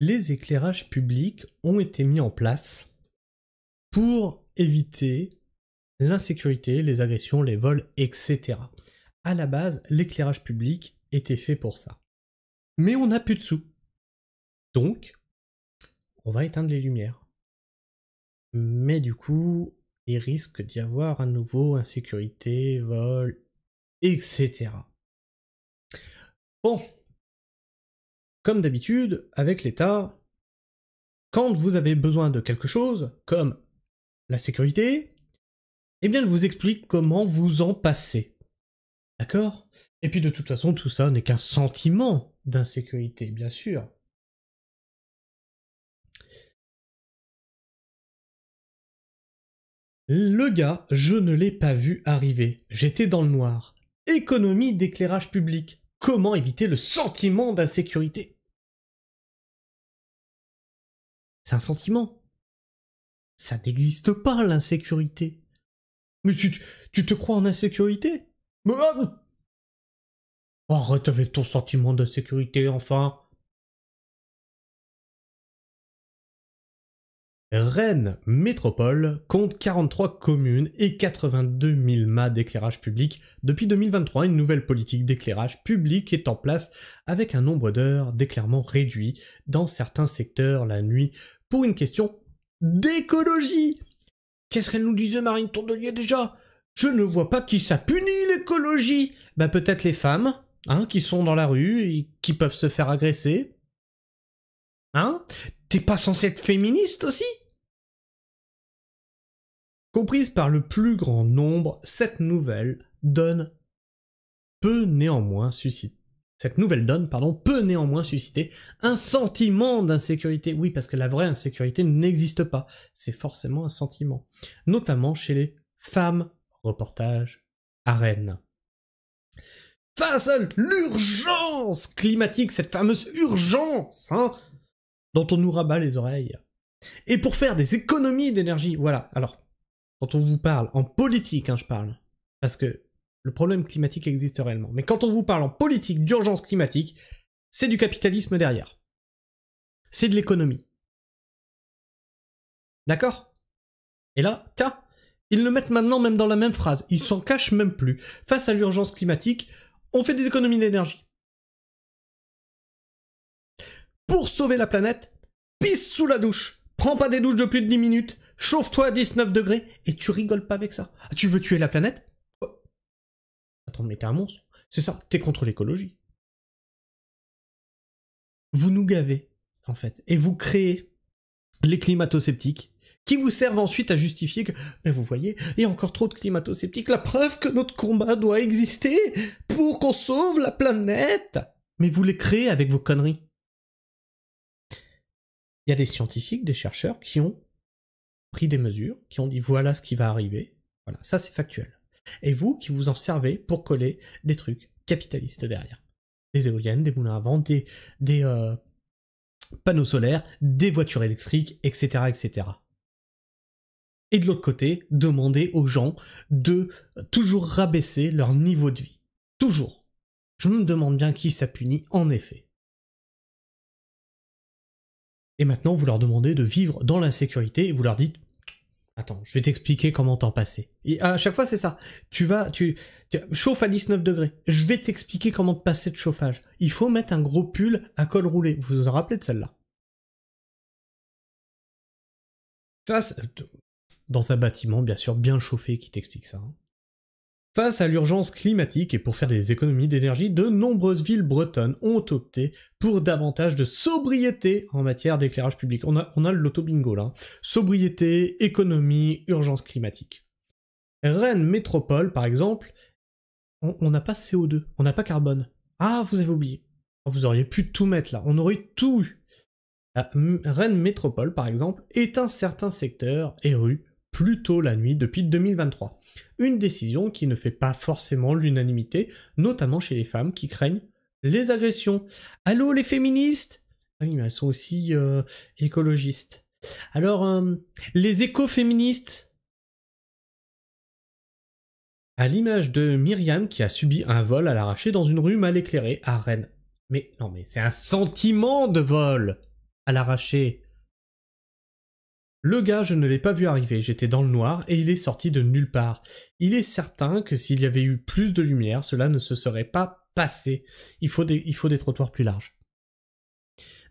les éclairages publics ont été mis en place pour éviter l'insécurité, les agressions, les vols, etc. À la base, l'éclairage public était fait pour ça. Mais on n'a plus de sous. Donc, on va éteindre les lumières. Mais du coup, il risque d'y avoir à nouveau insécurité, vol, etc. Bon, comme d'habitude, avec l'État, quand vous avez besoin de quelque chose, comme la sécurité, eh bien, il vous explique comment vous en passer. D'accord ? Et puis de toute façon, tout ça n'est qu'un sentiment d'insécurité, bien sûr. Le gars, je ne l'ai pas vu arriver. J'étais dans le noir. Économie d'éclairage public. Comment éviter le sentiment d'insécurité ? C'est un sentiment. Ça n'existe pas, l'insécurité. Mais tu te crois en insécurité ? Arrête avec ton sentiment d'insécurité, enfin. Rennes Métropole compte 43 communes et 82 000 mâts d'éclairage public. Depuis 2023, une nouvelle politique d'éclairage public est en place avec un nombre d'heures d'éclairement réduit dans certains secteurs la nuit pour une question d'écologie. Qu'est-ce qu'elle nous disait, Marine Tondelier, déjà ? Je ne vois pas qui ça punit l'écologie. Bah peut-être les femmes, hein, qui sont dans la rue et qui peuvent se faire agresser. Hein ? T'es pas censé être féministe aussi ? Comprise par le plus grand nombre, cette nouvelle donne peut néanmoins susciter un sentiment d'insécurité. Oui, parce que la vraie insécurité n'existe pas. C'est forcément un sentiment. Notamment chez les femmes. Reportage à Rennes. Face à l'urgence climatique, cette fameuse urgence, hein, dont on nous rabat les oreilles. Et pour faire des économies d'énergie, voilà. Alors, quand on vous parle en politique, hein, je parle, parce que le problème climatique existe réellement. Mais quand on vous parle en politique d'urgence climatique, c'est du capitalisme derrière. C'est de l'économie. D'accord ? Et là, tiens, ils le mettent maintenant même dans la même phrase. Ils s'en cachent même plus. Face à l'urgence climatique, on fait des économies d'énergie. Pour sauver la planète, pisse sous la douche. Prends pas des douches de plus de 10 minutes. Chauffe-toi à 19 degrés et tu rigoles pas avec ça. Tu veux tuer la planète ? Attends, mais t'es un monstre. C'est ça, t'es contre l'écologie. Vous nous gavez, en fait, et vous créez les climato-sceptiques qui vous servent ensuite à justifier que, mais vous voyez, il y a encore trop de climato-sceptiques, la preuve que notre combat doit exister pour qu'on sauve la planète. Mais vous les créez avec vos conneries. Il y a des scientifiques, des chercheurs qui ont pris des mesures, qui ont dit voilà ce qui va arriver. Voilà, ça c'est factuel. Et vous qui vous en servez pour coller des trucs capitalistes derrière. Des éoliennes, des moulins à vent, des panneaux solaires, des voitures électriques, etc., etc. Et de l'autre côté, demander aux gens de toujours rabaisser leur niveau de vie. Toujours. Je me demande bien qui ça punit, en effet. Et maintenant, vous leur demandez de vivre dans l'insécurité et vous leur dites attends, je vais t'expliquer comment t'en passer. Et à chaque fois, c'est ça. Tu chauffes à 19 degrés. Je vais t'expliquer comment te passer de chauffage. Il faut mettre un gros pull à col roulé. Vous vous en rappelez de celle-là ? Dans un bâtiment, bien sûr, bien chauffé, qui t'explique ça. Face à l'urgence climatique et pour faire des économies d'énergie, de nombreuses villes bretonnes ont opté pour davantage de sobriété en matière d'éclairage public. On a le loto bingo là. Sobriété, économie, urgence climatique. Rennes Métropole, par exemple, on n'a pas CO2, on n'a pas carbone. Ah, vous avez oublié. Vous auriez pu tout mettre là, on aurait tout eu. Rennes Métropole, par exemple, éteint certains secteurs et rues plus tôt la nuit depuis 2023. Une décision qui ne fait pas forcément l'unanimité, notamment chez les femmes qui craignent les agressions. Allô les féministes ? Oui, mais elles sont aussi écologistes. Alors, les écoféministes ? À l'image de Myriam qui a subi un vol à l'arraché dans une rue mal éclairée à Rennes. Mais non mais c'est un sentiment de vol ! à l'arraché. Le gars, je ne l'ai pas vu arriver, j'étais dans le noir et il est sorti de nulle part. Il est certain que s'il y avait eu plus de lumière, cela ne se serait pas passé. Il faut des trottoirs plus larges.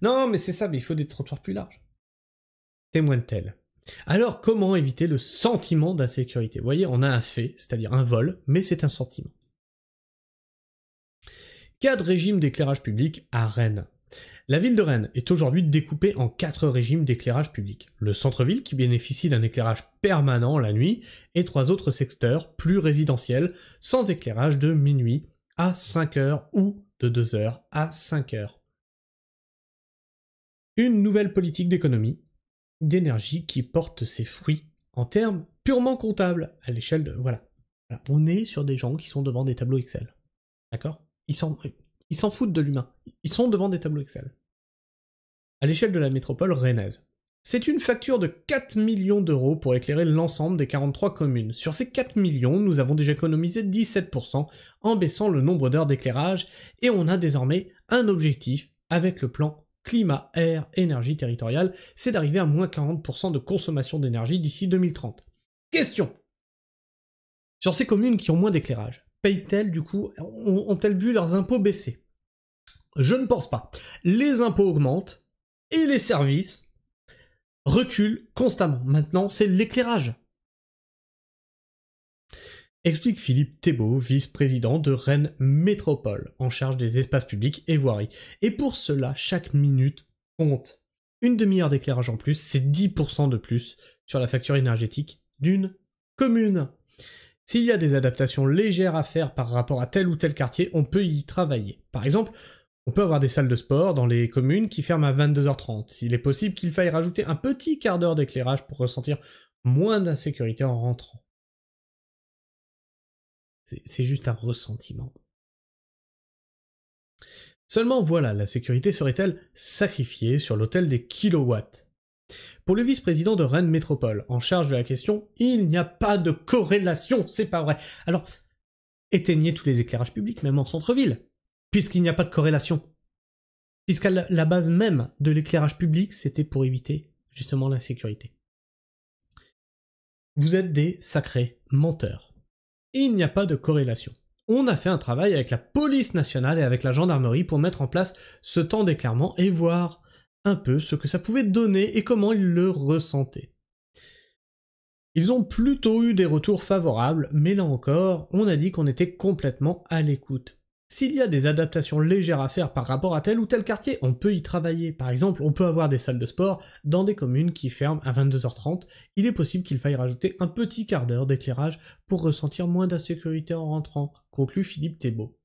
Non, mais c'est ça, mais il faut des trottoirs plus larges. Témoigne-t-elle. Alors, comment éviter le sentiment d'insécurité? Vous voyez, on a un fait, c'est-à-dire un vol, mais c'est un sentiment. Cas de régime d'éclairage public à Rennes. La ville de Rennes est aujourd'hui découpée en 4 régimes d'éclairage public. Le centre-ville qui bénéficie d'un éclairage permanent la nuit et 3 autres secteurs plus résidentiels sans éclairage de minuit à 5h ou de 2h à 5h. Une nouvelle politique d'économie, d'énergie qui porte ses fruits en termes purement comptables à l'échelle de... Voilà. On est sur des gens qui sont devant des tableaux Excel. D'accord ? Ils s'en foutent de l'humain. Ils sont devant des tableaux Excel. À l'échelle de la métropole rennaise. C'est une facture de 4 millions d'euros pour éclairer l'ensemble des 43 communes. Sur ces 4 millions, nous avons déjà économisé 17% en baissant le nombre d'heures d'éclairage et on a désormais un objectif avec le plan climat, air, énergie territoriale, c'est d'arriver à moins 40% de consommation d'énergie d'ici 2030. Question. Sur ces communes qui ont moins d'éclairage, payent-elles du coup, ont-elles vu leurs impôts baisser? Je ne pense pas. Les impôts augmentent et les services reculent constamment. Maintenant, c'est l'éclairage. Explique Philippe Thébault, vice-président de Rennes Métropole, en charge des espaces publics et voiries. Et pour cela, chaque minute compte. Une demi-heure d'éclairage en plus, c'est 10% de plus sur la facture énergétique d'une commune. S'il y a des adaptations légères à faire par rapport à tel ou tel quartier, on peut y travailler. Par exemple, on peut avoir des salles de sport dans les communes qui ferment à 22h30. S'il est possible qu'il faille rajouter un petit quart d'heure d'éclairage pour ressentir moins d'insécurité en rentrant. C'est juste un ressentiment. Seulement voilà, la sécurité serait-elle sacrifiée sur l'autel des kilowatts? Pour le vice-président de Rennes Métropole, en charge de la question, il n'y a pas de corrélation, c'est pas vrai. Alors, éteignez tous les éclairages publics, même en centre-ville, puisqu'il n'y a pas de corrélation. Puisqu'à la base même de l'éclairage public, c'était pour éviter justement l'insécurité. Vous êtes des sacrés menteurs. Et il n'y a pas de corrélation. On a fait un travail avec la police nationale et avec la gendarmerie pour mettre en place ce temps d'éclairement et voir un peu ce que ça pouvait donner et comment ils le ressentaient. Ils ont plutôt eu des retours favorables, mais là encore, on a dit qu'on était complètement à l'écoute. S'il y a des adaptations légères à faire par rapport à tel ou tel quartier, on peut y travailler. Par exemple, on peut avoir des salles de sport dans des communes qui ferment à 22h30. Il est possible qu'il faille rajouter un petit quart d'heure d'éclairage pour ressentir moins d'insécurité en rentrant, conclut Philippe Thébault.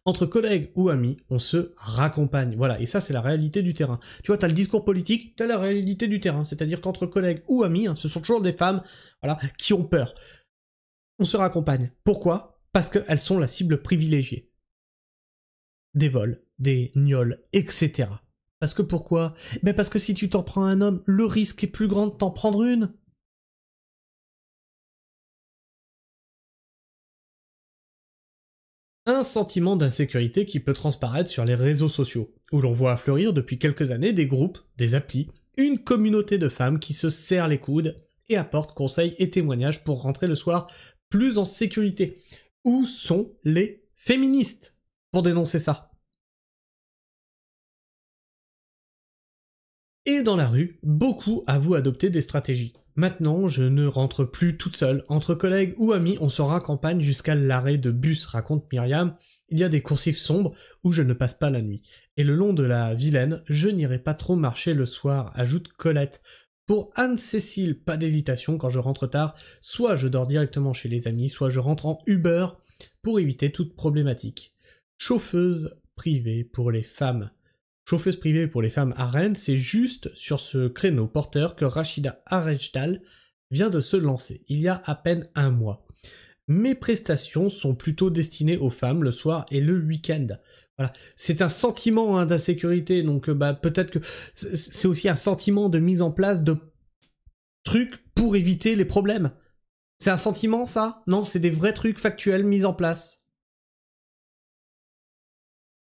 Entre collègues ou amis, on se raccompagne. Voilà, et ça c'est la réalité du terrain. Tu vois, t'as le discours politique, t'as la réalité du terrain. C'est-à-dire qu'entre collègues ou amis, ce sont toujours des femmes, voilà, qui ont peur. On se raccompagne. Pourquoi ? Parce qu'elles sont la cible privilégiée. Des vols, des gnolls, etc. Parce que pourquoi? Ben parce que si tu t'en prends un homme, le risque est plus grand de t'en prendre une. Un sentiment d'insécurité qui peut transparaître sur les réseaux sociaux, où l'on voit fleurir depuis quelques années des groupes, des applis, une communauté de femmes qui se serrent les coudes et apportent conseils et témoignages pour rentrer le soir plus en sécurité. Où sont les féministes pour dénoncer ça? Et dans la rue, beaucoup avouent adopter des stratégies. Maintenant, je ne rentre plus toute seule. Entre collègues ou amis, on se raccompagne jusqu'à l'arrêt de bus, raconte Myriam. Il y a des coursifs sombres où je ne passe pas la nuit. Et le long de la Vilaine, je n'irai pas trop marcher le soir, ajoute Colette. Pour Anne-Cécile, pas d'hésitation, quand je rentre tard, soit je dors directement chez les amis, soit je rentre en Uber pour éviter toute problématique. Chauffeuse privée pour les femmes. Chauffeuse privée pour les femmes à Rennes, c'est juste sur ce créneau porteur que Rachida Arejdal vient de se lancer, il y a à peine un mois. Mes prestations sont plutôt destinées aux femmes le soir et le week-end. Voilà, c'est un sentiment d'insécurité, donc peut-être que c'est aussi un sentiment de mise en place de trucs pour éviter les problèmes. C'est un sentiment ça? Non, c'est des vrais trucs factuels mis en place.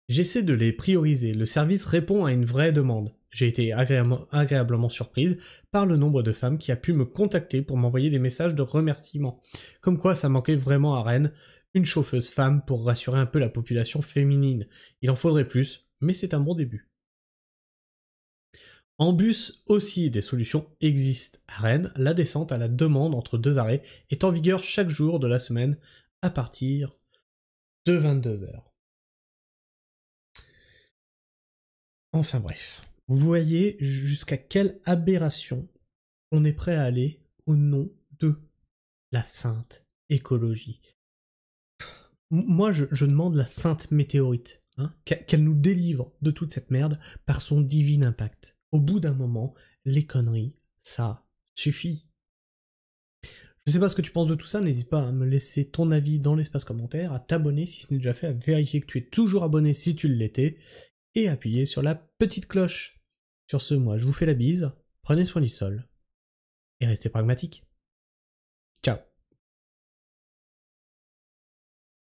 J'essaie de les prioriser, le service répond à une vraie demande. J'ai été agréablement surprise par le nombre de femmes qui a pu me contacter pour m'envoyer des messages de remerciement. Comme quoi ça manquait vraiment à Rennes, une chauffeuse femme pour rassurer un peu la population féminine. Il en faudrait plus, mais c'est un bon début. En bus aussi, des solutions existent. À Rennes, la descente à la demande entre 2 arrêts est en vigueur chaque jour de la semaine à partir de 22h. Enfin bref, vous voyez jusqu'à quelle aberration on est prêt à aller au nom de la sainte écologie. Moi, je demande la sainte météorite, hein, qu'elle nous délivre de toute cette merde par son divin impact. Au bout d'un moment, les conneries, ça suffit. Je sais pas ce que tu penses de tout ça, n'hésite pas à me laisser ton avis dans l'espace commentaire, à t'abonner si ce n'est déjà fait, à vérifier que tu es toujours abonné si tu l'étais, et appuyer sur la petite cloche. Sur ce, moi, je vous fais la bise, prenez soin du sol, et restez pragmatiques.